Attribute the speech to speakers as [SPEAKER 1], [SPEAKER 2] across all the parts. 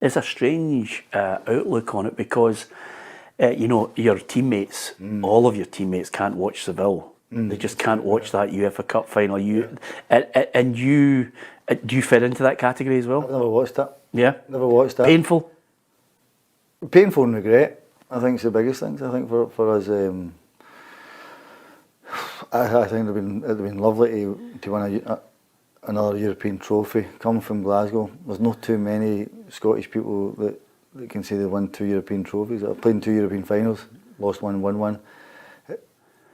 [SPEAKER 1] It's a strange outlook on it because, your teammates, all of your teammates can't watch Seville. They just can't watch that UEFA Cup final. And you, do you fit into that category as well?
[SPEAKER 2] I've never watched it.
[SPEAKER 1] Yeah?
[SPEAKER 2] Never watched it.
[SPEAKER 1] Painful?
[SPEAKER 2] Painful and regret, I think, is the biggest thing. I think for us, I think it'd have been lovely to win another European trophy. Coming from Glasgow, there's not too many Scottish people that can say they won 2 European trophies. I've played in 2 European finals, lost one, won one.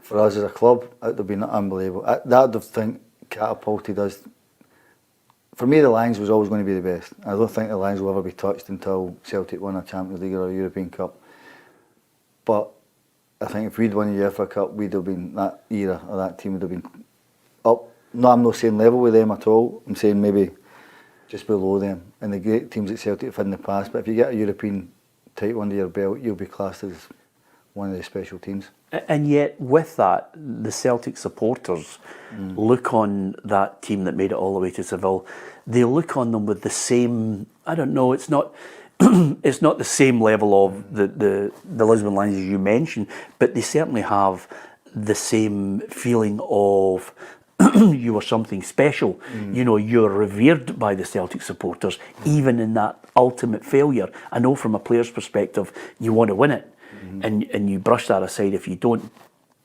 [SPEAKER 2] For us as a club, it would have been unbelievable. That would have catapulted us. For me, the Lions was always going to be the best. I don't think the Lions will ever be touched until Celtic won a Champions League or a European Cup. But I think if we'd won the UEFA Cup, we'd have been, that era or that team would have been up. No, I'm not saying level with them at all. I'm saying maybe just below them. And the great teams that Celtic have had in the past. But if you get a European title under your belt, you'll be classed as one of the special teams.
[SPEAKER 1] And yet, with that, the Celtic supporters look on that team that made it all the way to Seville. They look on them with the same. I don't know. It's not. It's not the same level of the Lisbon Lions as you mentioned, but they certainly have the same feeling of you were something special. You're revered by the Celtic supporters, even in that ultimate failure. I know from a player's perspective, you want to win it. And you brush that aside if you don't,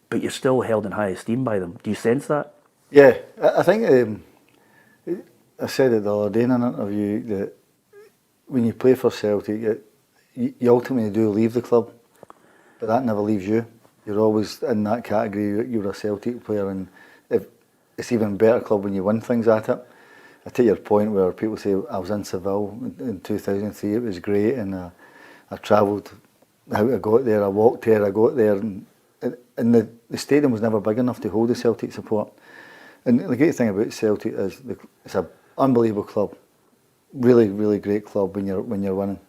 [SPEAKER 1] but you're still held in high esteem by them. Do you sense that?
[SPEAKER 2] Yeah, I think I said it the other day in an interview that when you play for Celtic, you ultimately do leave the club, but that never leaves you. You're always in that category. You're a Celtic player, and it's even a better club when you win things at it. I take your point where people say I was in Seville in 2003. It was great, and I travelled. How I got there, I walked there, I got there, and the stadium was never big enough to hold the Celtic support. And the great thing about Celtic is it's an unbelievable club, really, really great club when you're winning.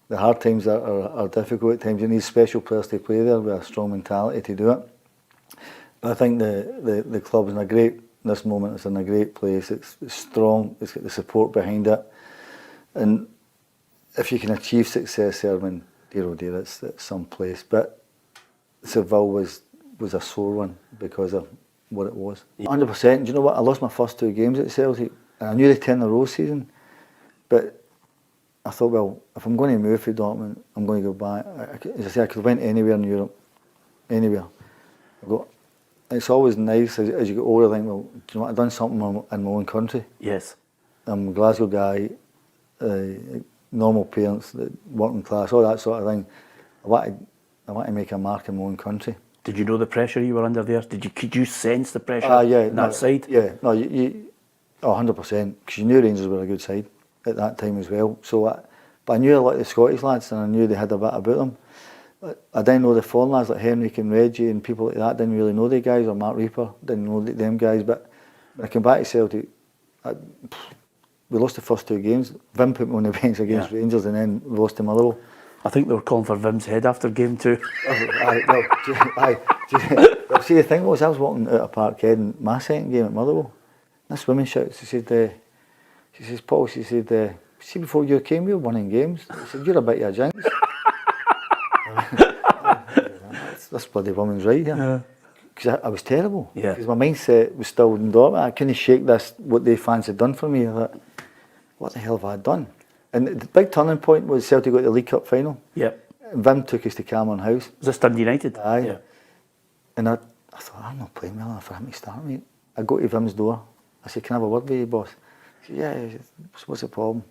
[SPEAKER 2] The hard times are difficult at times. You need special players to play there with a strong mentality to do it. But I think the club is in this moment. It's in a great place. It's strong. It's got the support behind it, and if you can achieve success there, dear, it's some place. But Seville was a sore one because of what it was. 100%. Do you know what? I lost my first 2 games at Celtic, and I knew the 10-in-a-row season. But I thought, well, if I'm going to move from Dortmund, I'm going to go back. As I say, I could have went anywhere in Europe, anywhere. It's always nice as you get older. I think, well, do you know what? I've done something in my own country.
[SPEAKER 1] Yes.
[SPEAKER 2] I'm a Glasgow guy. Normal parents, working class, all that sort of thing. I want to make a mark in my own country. Did
[SPEAKER 1] you know the pressure you were under there? Could you sense the pressure
[SPEAKER 2] on
[SPEAKER 1] that side?
[SPEAKER 2] Yeah, no, 100%, because you knew Rangers were a good side at that time as well. But I knew a lot of the Scottish lads, and I knew they had a bit about them. I didn't know the foreign lads like Henrik and Reggie and people like that. Didn't really know the guys, or Mark Reaper, didn't know them guys. But when I came back to Celtic, we lost the first 2 games. Vim put me on the bench against Rangers, and then we lost to Motherwell.
[SPEAKER 1] I think they were calling for Vim's head after game 2.
[SPEAKER 2] See, the thing was, I was walking out of Parkhead in my second game at Motherwell. This woman shouted, she says, Paul, see, before you came, we were winning games. She said, you're a bit of a jinx. This bloody woman's right here. Yeah. Because I was terrible. Because my mindset was still in Dortmund. I couldn't shake what they fans had done for me. I thought, what the hell have I done? And the big turning point was Celtic got the League Cup final.
[SPEAKER 1] Yep.
[SPEAKER 2] And Vim took us to Cameron House.
[SPEAKER 1] Was this Dundee United?
[SPEAKER 2] Aye. Yeah. And I thought, I'm not playing well enough for him to start me. I go to Vim's door. I said, can I have a word with you, boss? He said, yeah. He said, what's the problem?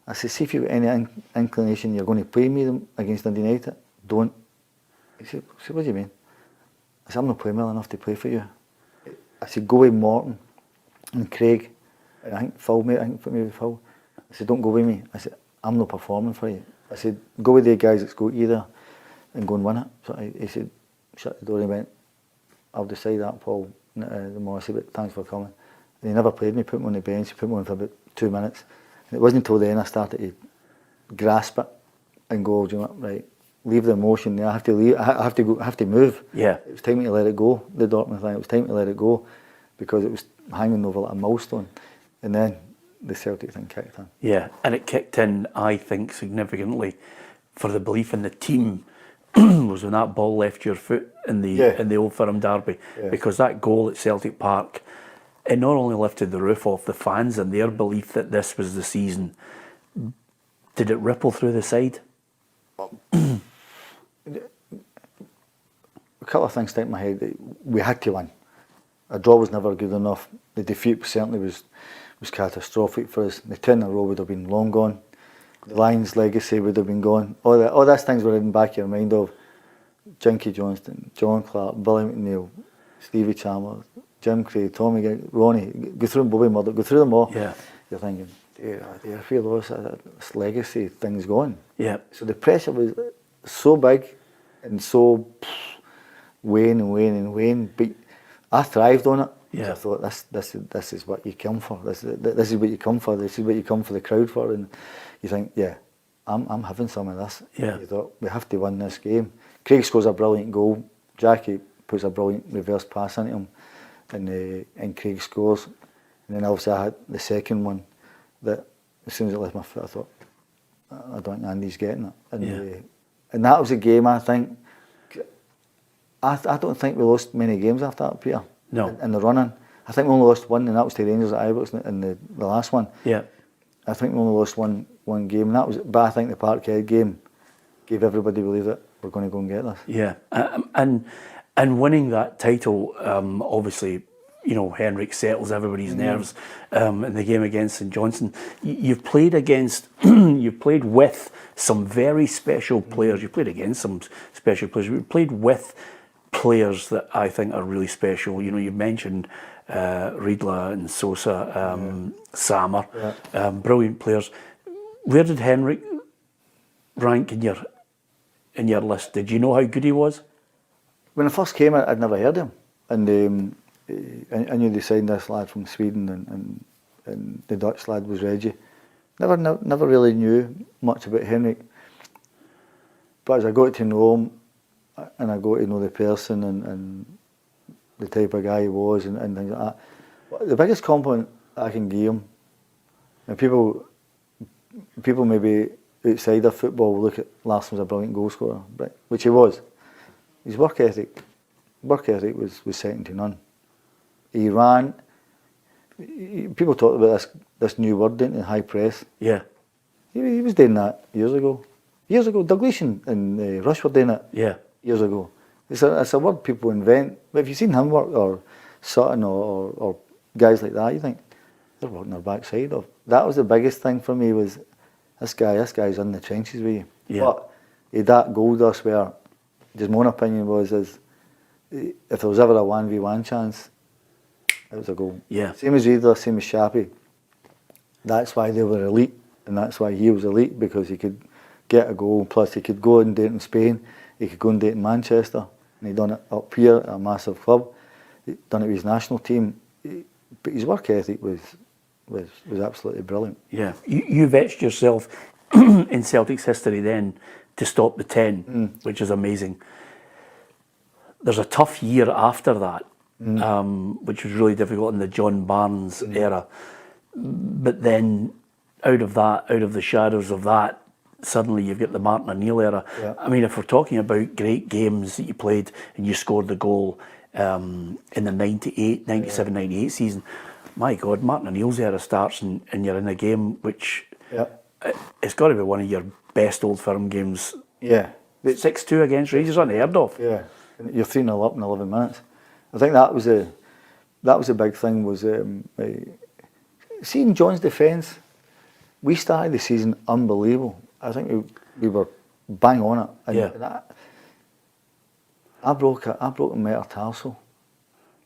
[SPEAKER 2] I said, see if you've got any inclination you're going to play me against Dundee United, don't. He said, what do you mean? I said, I'm not playing well enough to play for you. I said, go with Morton and Craig. I think Phil, mate, put me with Phil. I said, don't go with me. I said, I'm not performing for you. I said, go with the guys that's go either and go and win it. So he said, shut the door, and he went, I'll decide that, Paul, the more. I said, but thanks for coming. And he never played me, put me on the bench, he put me on for about 2 minutes. And it wasn't until then I started to grasp it and go, do you know what, right, leave the emotion there. I have to leave. I have to move.
[SPEAKER 1] Yeah.
[SPEAKER 2] It was time to let it go. The Dortmund thing. It was time to let it go because it was hanging over like a milestone. And then the Celtic thing kicked in.
[SPEAKER 1] Yeah, and it kicked in, I think, significantly for the belief in the team was when that ball left your foot in the Old Firm derby, because that goal at Celtic Park, it not only lifted the roof off the fans and their belief that this was the season. Did it ripple through the side?
[SPEAKER 2] A couple of things stick in my head. We had to win. A draw was never good enough. The defeat certainly was catastrophic for us. The 10 in a row would have been long gone. The Lions' legacy would have been gone. All those things were in the back of your mind of Jinky Johnston, John Clark, Billy McNeil, Stevie Chalmers, Jim Craig, Tommy Gigg, Ronnie, go through them, Bobby Murdoch, go through them all.
[SPEAKER 1] Yeah.
[SPEAKER 2] You're thinking, I feel this legacy thing's gone.
[SPEAKER 1] Yeah.
[SPEAKER 2] So the pressure was so big and so wane and wane and wane. But I thrived on it.
[SPEAKER 1] Yeah.
[SPEAKER 2] I thought this is what you come for. This is what you come for. This is what you come for the crowd for. And you think, yeah, I'm having some of this.
[SPEAKER 1] Yeah.
[SPEAKER 2] You thought, we have to win this game. Craig scores a brilliant goal. Jackie puts a brilliant reverse pass into him, and Craig scores. And then obviously I had the second one that as soon as it left my foot, I thought, I don't think Andy's getting it. And that was a game, I think. I don't think we lost many games after that, Peter.
[SPEAKER 1] No.
[SPEAKER 2] In the run-in. I think we only lost one, and that was to Rangers at Ibrox in the last one.
[SPEAKER 1] Yeah.
[SPEAKER 2] I think we only lost one game, and that was. But I think the Parkhead game gave everybody belief that we're going to go and get this.
[SPEAKER 1] Yeah, and winning that title, obviously, you know, Henrik settles everybody's nerves in the game against St Johnstone. You've played against, you've played with some very special players. You've played against some special players. You've played with players that I think are really special. You know, you've mentioned Riedla and Sosa, Sammer, brilliant players. Where did Henrik rank in your list? Did you know how good he was?
[SPEAKER 2] When I first came, I'd never heard of him, and I knew they signed this lad from Sweden, and the Dutch lad was Reggie. Never really knew much about Henrik, but as I got to know him, and I got to know the person and the type of guy he was, and things like that. The biggest compliment I can give him, and people maybe outside of football will look at Larsson as a brilliant goal scorer, which he was. His work ethic was second to none. He ran. People talk about this new word, didn't they? High press.
[SPEAKER 1] Yeah.
[SPEAKER 2] He was doing that years ago. Dalglish and Rush were doing it.
[SPEAKER 1] Yeah. Years
[SPEAKER 2] ago. It's a word people invent. But if you've seen him work, or Sutton, or guys like that, you think they're working their backside off. That was the biggest thing for me, was this guy's in the trenches with you.
[SPEAKER 1] Yeah.
[SPEAKER 2] But he had that goal dust where, just my own opinion was, if there was ever a 1v1 chance, it was a goal.
[SPEAKER 1] Yeah.
[SPEAKER 2] Same as Riedler, same as Shappy. That's why they were elite, and that's why he was elite, because he could get a goal. Plus, he could go and do it in Spain. He could go and do it in Manchester, and he'd done it up here at a massive club. He'd done it with his national team. But his work ethic was absolutely brilliant.
[SPEAKER 1] Yeah. You've etched yourself in Celtic's history then to stop the 10, which is amazing. There's a tough year after that, which was really difficult in the John Barnes era. But then out of the shadows of that, suddenly you've got the Martin O'Neill era.
[SPEAKER 2] Yeah.
[SPEAKER 1] I mean, if we're talking about great games that you played and you scored the goal in the 97, 98 season, my God, Martin O'Neill's era starts and you're in a game which it's got to be one of your best Old Firm games.
[SPEAKER 2] Yeah.
[SPEAKER 1] 6-2 against Rangers, unheard of.
[SPEAKER 2] Yeah. And you're 3-0 up in 11 minutes. I think that was a big thing, was seeing John's defence. We started the season unbelievable. I think we were bang on it. And I broke a metatarsal.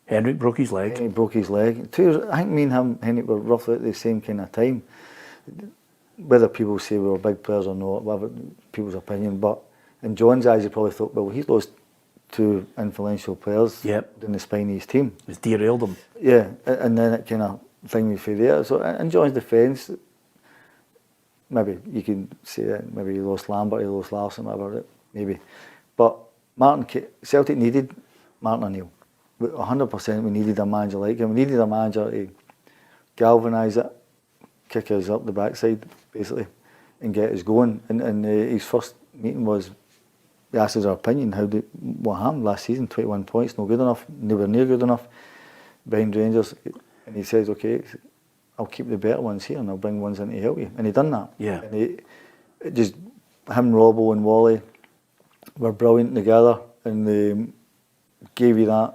[SPEAKER 1] Henrik broke his leg.
[SPEAKER 2] Henrik broke his leg. I think me and him, Henrik, were roughly at the same kind of time. Whether people say we were big players or not, whatever people's opinion, but in John's eyes, he probably thought, well, he's lost two influential players in the spine of his team.
[SPEAKER 1] It's derailed him.
[SPEAKER 2] Yeah, and then it kind of thing me through there. So in John's defence, maybe you can say that maybe he lost Lambert, he lost Larsson, whatever, maybe. But Celtic needed Martin O'Neill. 100% we needed a manager like him. We needed a manager to galvanise it, kick us up the backside, basically, and get us going. And his first meeting was, he asked us our opinion, what happened last season, 21 points, no good enough, nowhere near good enough, behind Rangers. And he says, okay, I'll keep the better ones here and I'll bring ones in to help you. And he done that.
[SPEAKER 1] Yeah.
[SPEAKER 2] And him, Robbo and Wally were brilliant together, and they gave you that.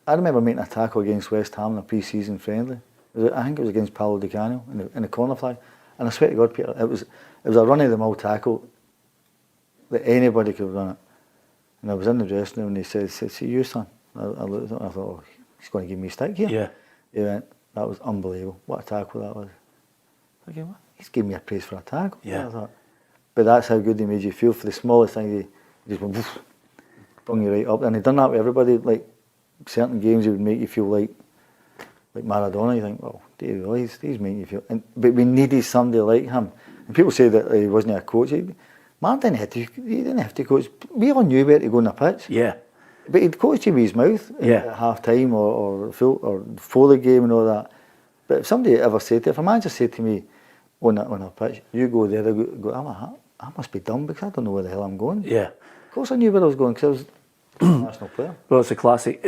[SPEAKER 2] I remember making a tackle against West Ham in a pre-season friendly. I think it was against Paolo Di Canio in the corner flag. And I swear to God, Peter, it was a run-of-the-mill tackle that anybody could have done it. And I was in the dressing room and he said, see you, son. I looked at him and I thought, oh, he's going to give me a stick here.
[SPEAKER 1] Yeah.
[SPEAKER 2] He went, that was unbelievable. What a tackle that was. Okay, what? He's giving me a praise for a tackle.
[SPEAKER 1] Yeah.
[SPEAKER 2] I thought, but that's how good he made you feel. For the smallest thing, he just went, woof, brought you right up. And he'd done that with everybody. Like certain games, he would make you feel like Maradona. You think, well, do you realise he's making you feel? But we needed somebody like him. And people say that he wasn't a coach. Man didn't have to coach. We all knew where to go on the pitch.
[SPEAKER 1] Yeah.
[SPEAKER 2] But he'd coach you with his mouth at half time or before the game and all that. But if somebody ever said to, if a manager said to me on a pitch, you go there, I go, I must be dumb because I don't know where the hell I'm going.
[SPEAKER 1] Yeah.
[SPEAKER 2] Of course I knew where I was going because I was a national player.
[SPEAKER 1] Well, it's a classic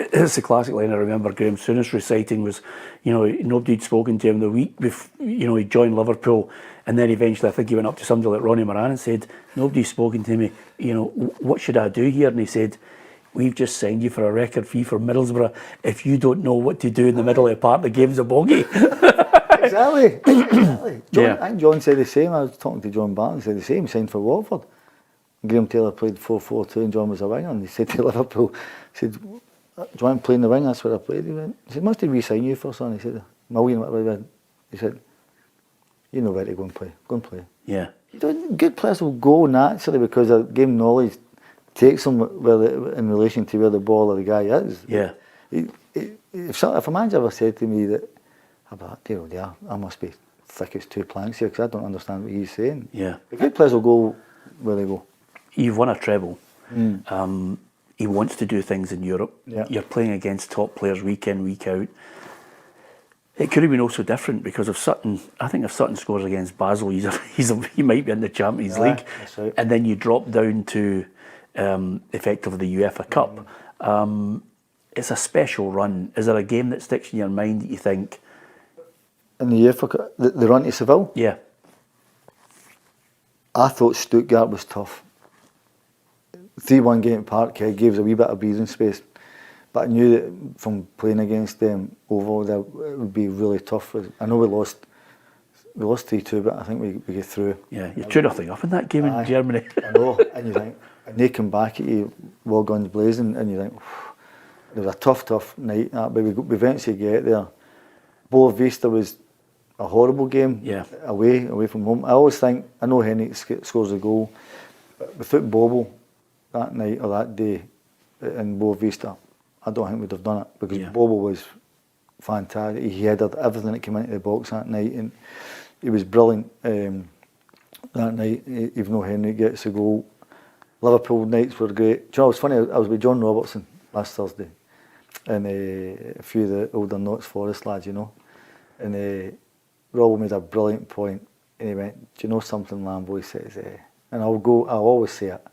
[SPEAKER 1] line I remember Graham Souness reciting was, nobody'd spoken to him the week before, he joined Liverpool, and then eventually I think he went up to somebody like Ronnie Moran and said, nobody's spoken to me, what should I do here? And he said, we've just signed you for a record fee for Middlesbrough. If you don't know what to do in the middle of the park, the game's a bogey.
[SPEAKER 2] Exactly. I think John said the same. I was talking to John Barton, he said the same, he signed for Watford. Graham Taylor played 4-4-2 and John was a winger, and he said to Liverpool, he said, do you want to play in the wing? That's what I played. He said, must he re-sign you for, son? He said, $1 million. He said, you know where to go and play. Go and play.
[SPEAKER 1] Yeah.
[SPEAKER 2] Good players will go naturally because their game knowledge takes them in relation to where the ball or the guy is.
[SPEAKER 1] Yeah.
[SPEAKER 2] If a manager ever said to me that, I must be thick as two planks here because I don't understand what he's saying.
[SPEAKER 1] Yeah.
[SPEAKER 2] The good players will go where they go.
[SPEAKER 1] You've won a treble. He wants to do things in Europe.
[SPEAKER 2] Yeah.
[SPEAKER 1] You're playing against top players week in, week out. It could have been also different because if Sutton scores against Basel, he might be in the Champions League.
[SPEAKER 2] That's right.
[SPEAKER 1] And then you drop down to effectively the UEFA Cup. It's a special run. Is there a game that sticks in your mind that you think?
[SPEAKER 2] In the UEFA Cup, the run to Seville?
[SPEAKER 1] Yeah.
[SPEAKER 2] I thought Stuttgart was tough. 3-1 game at Parkhead gave us a wee bit of breathing space. But I knew that from playing against them overall, that it would be really tough. I know we lost 3-2, but I think we get through.
[SPEAKER 1] Yeah, you're 2-0 up in that game in Germany.
[SPEAKER 2] I know, and you think, and they come back at you, all guns blazing, and you think, it was a tough night, but we eventually get there. Boa Vista was a horrible game, away from home. I always think, I know Henrik scores a goal, but without Bobo that night or that day in Boa Vista, I don't think we'd have done it because Bobo was fantastic. He headed everything that came into the box that night, and he was brilliant that night, even though Henrik gets a goal. Liverpool nights were great. You know, it was funny, I was with John Robertson last Thursday and a few of the older Notts Forest lads, and Rob made a brilliant point, and he went, do you know something, Lambo? He says, and I'll always say it.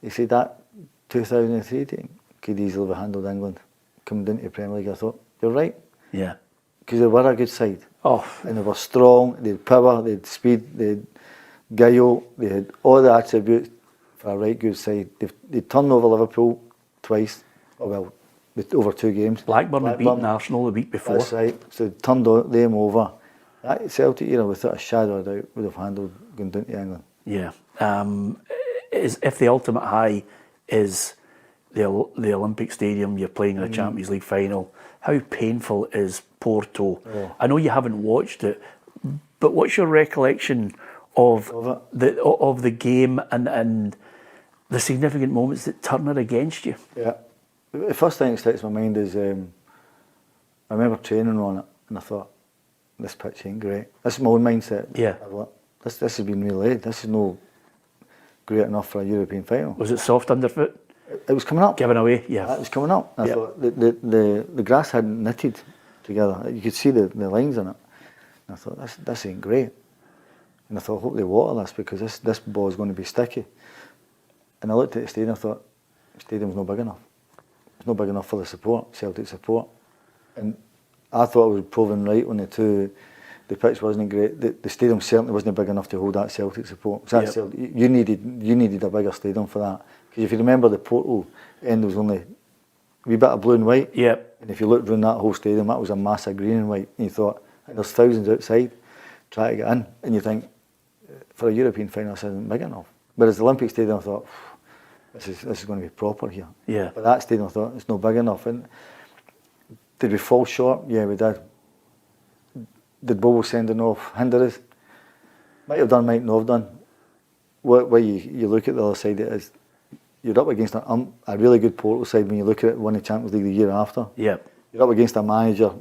[SPEAKER 2] He said that 2003 team could easily have handled England coming into the Premier League. I thought, you're right.
[SPEAKER 1] Yeah.
[SPEAKER 2] Because they were a good side.
[SPEAKER 1] Oh.
[SPEAKER 2] And they were strong, they had power, they had speed, they had guile, they had all the attributes for a right good side. They turned over Liverpool twice, over 2 games.
[SPEAKER 1] Blackburn had beaten Arsenal the week before.
[SPEAKER 2] That's right. So they turned them over. That Celtic, without a shadow of a doubt, would have handled going down to England.
[SPEAKER 1] Yeah. If the ultimate high is the Olympic Stadium, you're playing in a Champions League final, how painful is Porto?
[SPEAKER 2] Oh.
[SPEAKER 1] I know you haven't watched it, but what's your recollection of the game and the significant moments that turn it against you?
[SPEAKER 2] Yeah. The first thing that sticks in my mind is I remember training on it and I thought, this pitch ain't great. This is my own mindset.
[SPEAKER 1] Yeah.
[SPEAKER 2] This has been really, this is no great enough for a European final.
[SPEAKER 1] Was it soft underfoot?
[SPEAKER 2] It was coming up.
[SPEAKER 1] Given away, yeah.
[SPEAKER 2] It was coming up. I thought the grass hadn't knitted together. You could see the lines in it. And I thought, this ain't great. And I thought, I hope they water this because this ball is going to be sticky. And I looked at the stadium and I thought, the stadium's not big enough. It's not big enough for the support, Celtic support. And I thought I was proven right when the pitch wasn't great. The stadium certainly wasn't big enough to hold that Celtic support. You needed a bigger stadium for that. Because if you remember the Porto end was only a wee bit of blue and white.
[SPEAKER 1] Yep.
[SPEAKER 2] And if you looked around that whole stadium, that was a massive green and white. And you thought, there's thousands outside trying to get in. And you think, for a European final, this isn't big enough. Whereas the Olympic Stadium, I thought, this is going to be proper here.
[SPEAKER 1] Yeah.
[SPEAKER 2] But that stadium, I thought, it's not big enough. And did we fall short? Yeah, we did. Did Bobo sending off hinder us? Might have done, might not have done. Where you look at the other side, it is you're up against a really good Porto side when you look at it, won the Champions League the year after.
[SPEAKER 1] Yep.
[SPEAKER 2] You're up against a manager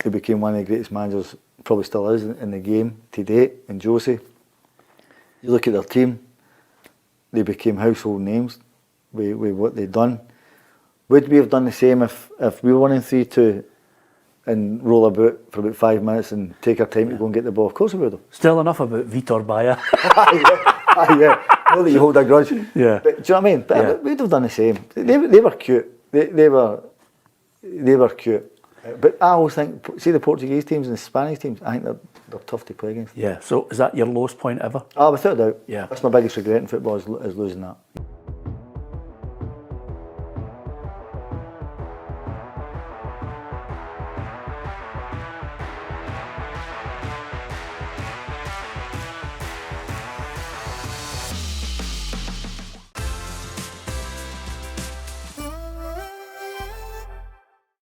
[SPEAKER 2] who became one of the greatest managers, probably still is in the game to date, in Josie. You look at their team, they became household names with what they'd done. Would we have done the same if we were winning 3-2 and roll about for about 5 minutes and take our time to go and get the ball? Of course we would have.
[SPEAKER 1] Still enough about Vitor Baia.
[SPEAKER 2] Yeah. Not that you hold a grudge.
[SPEAKER 1] Yeah.
[SPEAKER 2] But, do you know what I mean? But we'd have done the same. They were cute. They were cute. But I always think, see the Portuguese teams and the Spanish teams, I think they're tough to play against.
[SPEAKER 1] Yeah. So is that your lowest point ever?
[SPEAKER 2] Without a doubt.
[SPEAKER 1] Yeah.
[SPEAKER 2] That's my biggest regret in football is losing that.